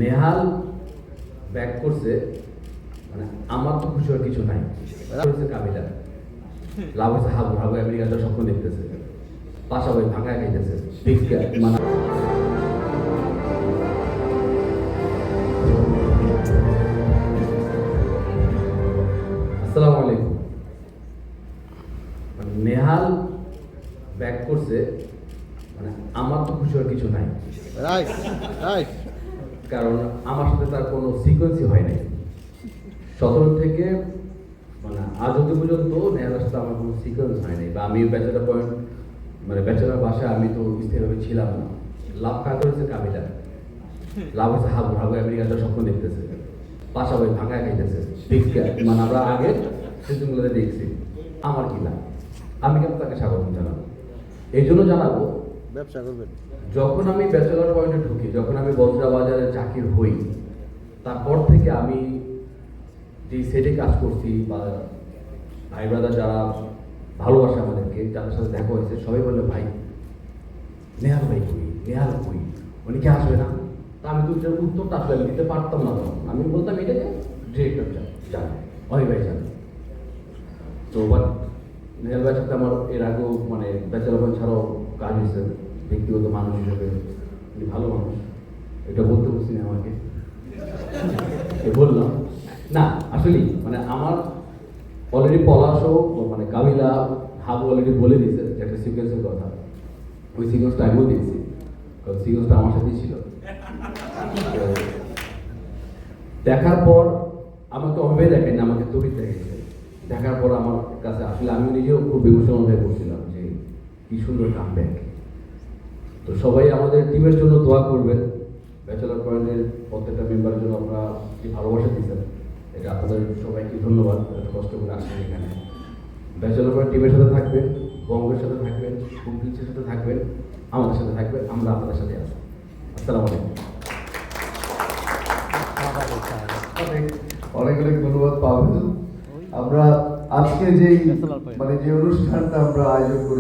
Nehal back করছে, মানে আমার তো খুশি হওয়ার কিছু নাই। কাবিলা লাভ হচ্ছে হাবু হাবু আমেরিকাতে স্বপ্ন দেখতেছে, পাশাপাশি ভাঙায় খাইতেছে মানে আসসালামু আলাইকুম। নেহাল ব্যাক করছে, মানে আমার তো খুশি হওয়ার কিছু নাই, কারণ আমার সাথে তার কোনো সিকোয়েন্সই হয় নাই 17 থেকে মানে আজ অব্দি পর্যন্ত নেহালের সাথে আমার কোনো সিকোয়েন্স হয় নাই, বা আমি ব্যাচেলার পয়েন্ট মানে ব্যাচেলার বাসায় আমি তো স্থিরভাবে ছিলাম না। লাভ কাজ হয়েছে কাবিলা, লাভ হচ্ছে হাবু হাবু আমেরিকাতে স্বপ্ন দেখতেছে, পাশাপাশি ভাঙায় খাইতেছে মানে আমরা আগে সিজনগুলোতে দেখছি। আমার কি না, আমি কেন তাকে স্বাগত জানাবো? এই জন্য জানাবো, ব্যবসা করবেন। যখন আমি ব্যাচেলার পয়েন্টে ঢুকি, যখন আমি বজরা বাজারে চাকরি হই, তারপর থেকে আমি যে সেটে কাজ করছি বা ভাই ব্রাদার যারা ভালোবাসে আমাদেরকে, যাদের সাথে দেখা হয়েছে, সবাই বললো ভাই নেহাল ভাই কই, নেহাল কই, উনি কি আসবে না? তা আমি তো উত্তরটা আসলে আমি দিতে পারতাম না তখন। আমি বলতাম এটাকে ডিরেক্টর জানে, অনেক ভাই জানে। তো বাট নেহাল ভাইয়ের সাথে আমার এর আগেও মানে ব্যাচেলার পয়েন্ট ছাড়াও কাজ হয়েছে, ব্যক্তিগত মানুষ হিসেবে উনি ভালো মানুষ। এটা বলতে বলছি না আমাকে, বললাম না আসলেই মানে আমার অলরেডি পলাশও মানে কাবিলা হাবু অলরেডি বলে দিয়েছে একটা সিকোয়েন্সের কথা। ওই সিকোয়েন্সটা আমিও দেখছি, কারণ সিকোয়েন্সটা আমার সাথেই ছিল। দেখার পর আমাকে অভে দেখেন, আমাকে তড়িৎ দেখেছে। দেখার পর আমার কাছে আসলে আমি নিজেও খুব ইমোশনাল হয়ে পড়ছিলাম যে কি সুন্দর কামব্যাক। তো সবাই আমাদের টিমের জন্য দোয়া করবেন। ব্যাচেলার পয়েন্টের প্রত্যেকটা মেম্বারের জন্য আপনারা যে ভালোবাসা দিচ্ছেন, এটা আপনাদের সবাইকে ধন্যবাদ। এত কষ্ট করে আসেন এখানে। ব্যাচেলার পয়েন্ট টিমের সাথে থাকবেন, বঙ্গের সাথে থাকবেন, কুমপিলসের সাথে থাকবেন, আমাদের সাথে থাকবেন, আমরা আপনাদের সাথে আছি। আসসালামু আলাইকুম। অনেক অনেক ধন্যবাদ পাবেন। আমরা আজকে যে অনুষ্ঠানটা আমরা আয়োজন করি